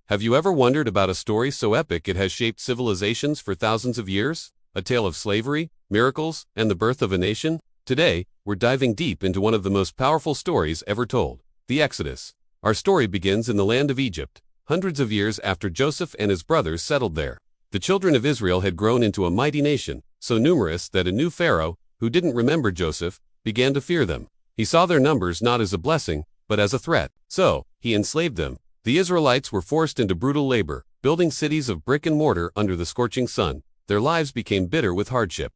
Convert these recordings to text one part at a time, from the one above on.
Have you ever wondered about a story so epic it has shaped civilizations for thousands of years? A tale of slavery, miracles, and the birth of a nation? Today, we're diving deep into one of the most powerful stories ever told, the Exodus. Our story begins in the land of Egypt, hundreds of years after Joseph and his brothers settled there. The children of Israel had grown into a mighty nation, so numerous that a new Pharaoh, who didn't remember Joseph, began to fear them. He saw their numbers not as a blessing, but as a threat. So, he enslaved them. The Israelites were forced into brutal labor, building cities of brick and mortar under the scorching sun. Their lives became bitter with hardship.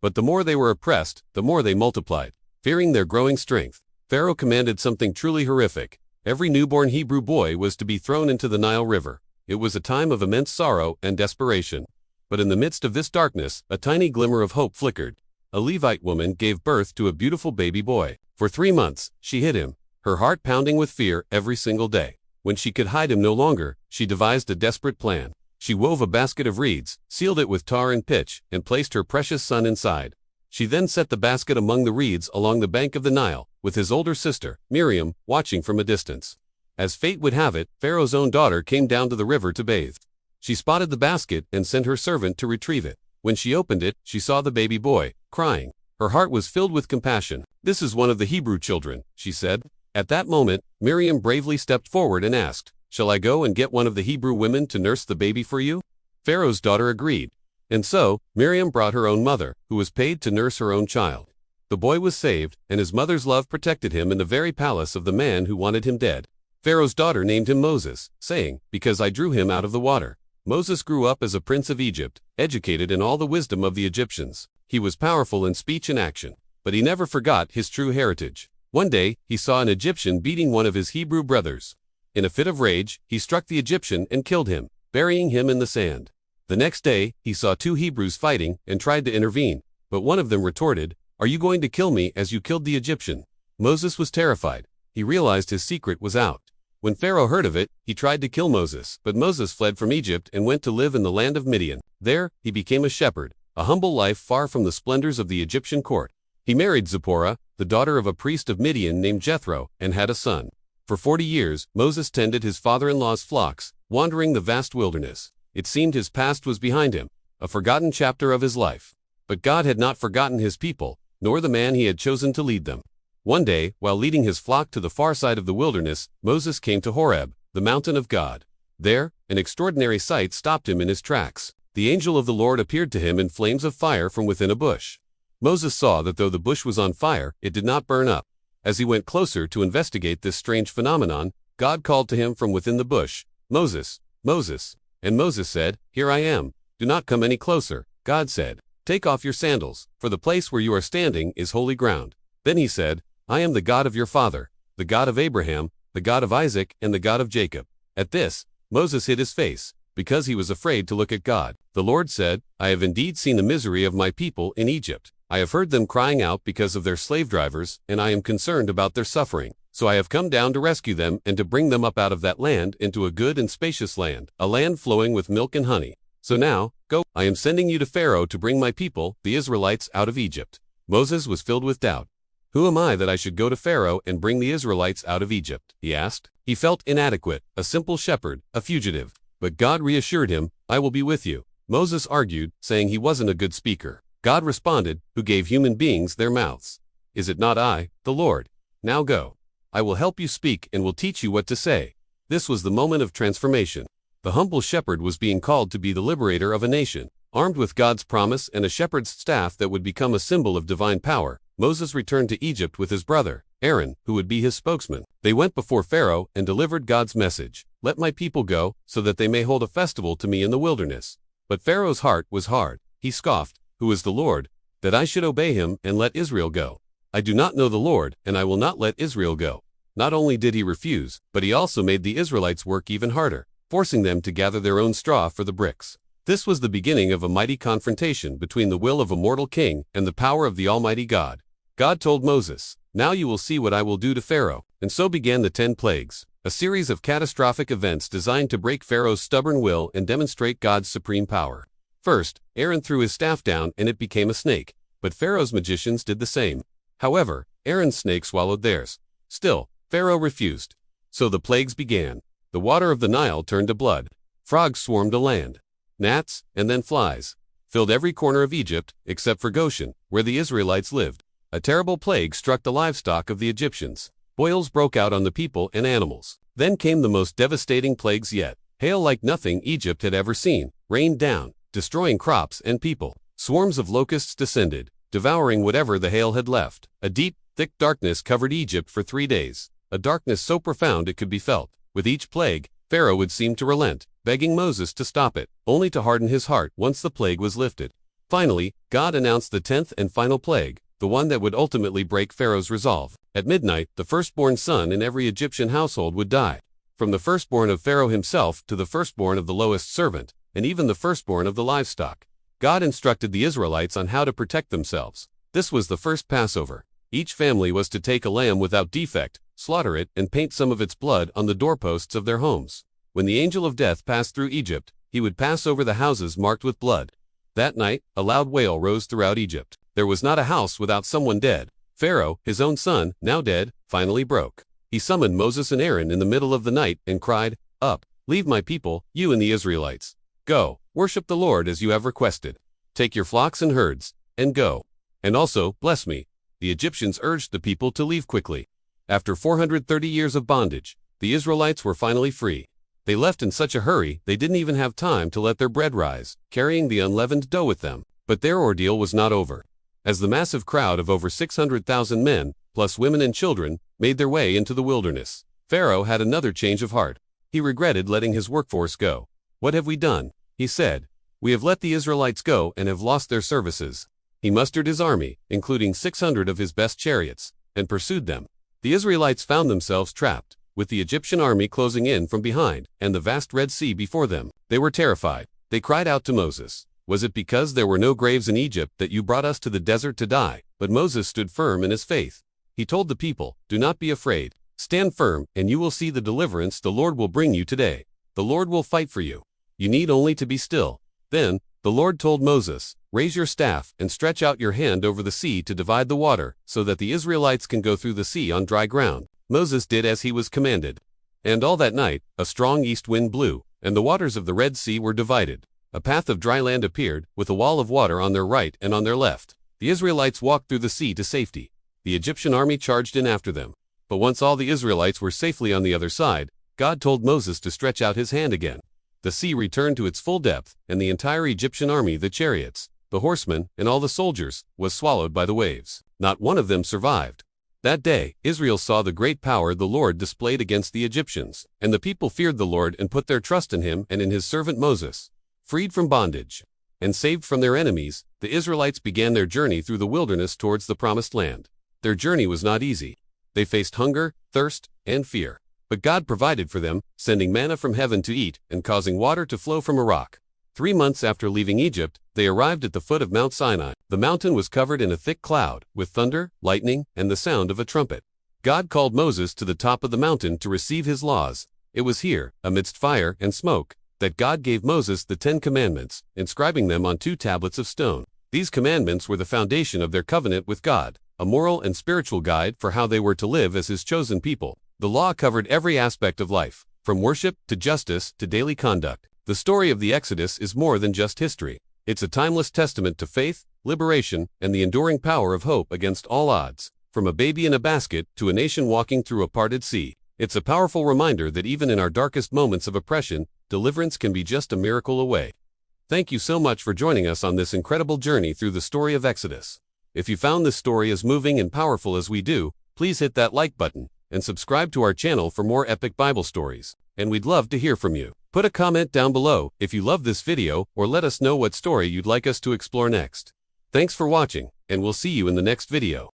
But the more they were oppressed, the more they multiplied. Fearing their growing strength, Pharaoh commanded something truly horrific. Every newborn Hebrew boy was to be thrown into the Nile River. It was a time of immense sorrow and desperation. But in the midst of this darkness, a tiny glimmer of hope flickered. A Levite woman gave birth to a beautiful baby boy. For 3 months, she hid him, her heart pounding with fear every single day. When she could hide him no longer, she devised a desperate plan. She wove a basket of reeds, sealed it with tar and pitch, and placed her precious son inside. She then set the basket among the reeds along the bank of the Nile, with his older sister, Miriam, watching from a distance. As fate would have it, Pharaoh's own daughter came down to the river to bathe. She spotted the basket and sent her servant to retrieve it. When she opened it, she saw the baby boy, crying. Her heart was filled with compassion. "This is one of the Hebrew children," she said. At that moment, Miriam bravely stepped forward and asked, "Shall I go and get one of the Hebrew women to nurse the baby for you?" Pharaoh's daughter agreed. And so, Miriam brought her own mother, who was paid to nurse her own child. The boy was saved, and his mother's love protected him in the very palace of the man who wanted him dead. Pharaoh's daughter named him Moses, saying, "Because I drew him out of the water." Moses grew up as a prince of Egypt, educated in all the wisdom of the Egyptians. He was powerful in speech and action, but he never forgot his true heritage. One day, he saw an Egyptian beating one of his Hebrew brothers. In a fit of rage, he struck the Egyptian and killed him, burying him in the sand. The next day, he saw 2 Hebrews fighting and tried to intervene, but one of them retorted, "Are you going to kill me as you killed the Egyptian?" Moses was terrified. He realized his secret was out. When Pharaoh heard of it, he tried to kill Moses, but Moses fled from Egypt and went to live in the land of Midian. There, he became a shepherd, a humble life far from the splendors of the Egyptian court. He married Zipporah, the daughter of a priest of Midian named Jethro, and had a son. For 40 years, Moses tended his father-in-law's flocks, wandering the vast wilderness. It seemed his past was behind him, a forgotten chapter of his life. But God had not forgotten his people, nor the man he had chosen to lead them. One day, while leading his flock to the far side of the wilderness, Moses came to Horeb, the mountain of God. There, an extraordinary sight stopped him in his tracks. The angel of the Lord appeared to him in flames of fire from within a bush. Moses saw that though the bush was on fire, it did not burn up. As he went closer to investigate this strange phenomenon, God called to him from within the bush, "Moses, Moses." And Moses said, "Here I am." "Do not come any closer," God said. "Take off your sandals, for the place where you are standing is holy ground." Then he said, "I am the God of your father, the God of Abraham, the God of Isaac, and the God of Jacob." At this, Moses hid his face, because he was afraid to look at God. The Lord said, "I have indeed seen the misery of my people in Egypt. I have heard them crying out because of their slave drivers, and I am concerned about their suffering. So I have come down to rescue them and to bring them up out of that land into a good and spacious land, a land flowing with milk and honey. So now, go, I am sending you to Pharaoh to bring my people, the Israelites, out of Egypt." Moses was filled with doubt. "Who am I that I should go to Pharaoh and bring the Israelites out of Egypt?" he asked. He felt inadequate, a simple shepherd, a fugitive. But God reassured him, "I will be with you." Moses argued, saying he wasn't a good speaker. God responded, "Who gave human beings their mouths? Is it not I, the Lord? Now go. I will help you speak and will teach you what to say." This was the moment of transformation. The humble shepherd was being called to be the liberator of a nation. Armed with God's promise and a shepherd's staff that would become a symbol of divine power, Moses returned to Egypt with his brother, Aaron, who would be his spokesman. They went before Pharaoh and delivered God's message, "Let my people go, so that they may hold a festival to me in the wilderness." But Pharaoh's heart was hard. He scoffed, "Who is the Lord, that I should obey him and let Israel go? I do not know the Lord, and I will not let Israel go." Not only did he refuse, but he also made the Israelites work even harder, forcing them to gather their own straw for the bricks. This was the beginning of a mighty confrontation between the will of a mortal king and the power of the Almighty God. God told Moses, "Now you will see what I will do to Pharaoh." And so began the 10 plagues, a series of catastrophic events designed to break Pharaoh's stubborn will and demonstrate God's supreme power. First, Aaron threw his staff down and it became a snake, but Pharaoh's magicians did the same. However, Aaron's snake swallowed theirs. Still, Pharaoh refused. So the plagues began. The water of the Nile turned to blood. Frogs swarmed to land. Gnats, and then flies, filled every corner of Egypt, except for Goshen, where the Israelites lived. A terrible plague struck the livestock of the Egyptians. Boils broke out on the people and animals. Then came the most devastating plagues yet. Hail like nothing Egypt had ever seen, rained down, destroying crops and people. Swarms of locusts descended, devouring whatever the hail had left. A deep, thick darkness covered Egypt for 3 days, a darkness so profound it could be felt. With each plague, Pharaoh would seem to relent, begging Moses to stop it, only to harden his heart once the plague was lifted. Finally, God announced the 10th and final plague, the one that would ultimately break Pharaoh's resolve. At midnight, the firstborn son in every Egyptian household would die. From the firstborn of Pharaoh himself to the firstborn of the lowest servant, and even the firstborn of the livestock. God instructed the Israelites on how to protect themselves. This was the first Passover. Each family was to take a lamb without defect, slaughter it, and paint some of its blood on the doorposts of their homes. When the angel of death passed through Egypt, he would pass over the houses marked with blood. That night, a loud wail rose throughout Egypt. There was not a house without someone dead. Pharaoh, his own son, now dead, finally broke. He summoned Moses and Aaron in the middle of the night and cried, "Up, leave my people, you and the Israelites. Go, worship the Lord as you have requested. Take your flocks and herds, and go. And also, bless me." The Egyptians urged the people to leave quickly. After 430 years of bondage, the Israelites were finally free. They left in such a hurry they didn't even have time to let their bread rise, carrying the unleavened dough with them. But their ordeal was not over. As the massive crowd of over 600,000 men, plus women and children, made their way into the wilderness, Pharaoh had another change of heart. He regretted letting his workforce go. "What have we done?" he said. "We have let the Israelites go and have lost their services." He mustered his army, including 600 of his best chariots, and pursued them. The Israelites found themselves trapped, with the Egyptian army closing in from behind, and the vast Red Sea before them. They were terrified. They cried out to Moses, "Was it because there were no graves in Egypt that you brought us to the desert to die?" But Moses stood firm in his faith. He told the people, "Do not be afraid. Stand firm, and you will see the deliverance the Lord will bring you today. The Lord will fight for you. You need only to be still." Then, the Lord told Moses, "Raise your staff and stretch out your hand over the sea to divide the water, so that the Israelites can go through the sea on dry ground." Moses did as he was commanded. And all that night, a strong east wind blew, and the waters of the Red Sea were divided. A path of dry land appeared, with a wall of water on their right and on their left. The Israelites walked through the sea to safety. The Egyptian army charged in after them. But once all the Israelites were safely on the other side, God told Moses to stretch out his hand again. The sea returned to its full depth, and the entire Egyptian army, the chariots, the horsemen, and all the soldiers, was swallowed by the waves. Not one of them survived. That day, Israel saw the great power the Lord displayed against the Egyptians, and the people feared the Lord and put their trust in him and in his servant Moses. Freed from bondage and saved from their enemies, the Israelites began their journey through the wilderness towards the promised land. Their journey was not easy. They faced hunger, thirst, and fear. But God provided for them, sending manna from heaven to eat and causing water to flow from a rock. 3 months after leaving Egypt, they arrived at the foot of Mount Sinai. The mountain was covered in a thick cloud, with thunder, lightning, and the sound of a trumpet. God called Moses to the top of the mountain to receive his laws. It was here, amidst fire and smoke, that God gave Moses the 10 Commandments, inscribing them on 2 tablets of stone. These commandments were the foundation of their covenant with God, a moral and spiritual guide for how they were to live as his chosen people. The law covered every aspect of life, from worship to justice to daily conduct. The story of the Exodus is more than just history. It's a timeless testament to faith, liberation, and the enduring power of hope against all odds. From a baby in a basket to a nation walking through a parted sea, it's a powerful reminder that even in our darkest moments of oppression, deliverance can be just a miracle away. Thank you so much for joining us on this incredible journey through the story of Exodus. If you found this story as moving and powerful as we do, please hit that like button and subscribe to our channel for more epic Bible stories. And we'd love to hear from you. Put a comment down below if you love this video, or let us know what story you'd like us to explore next. Thanks for watching, and we'll see you in the next video.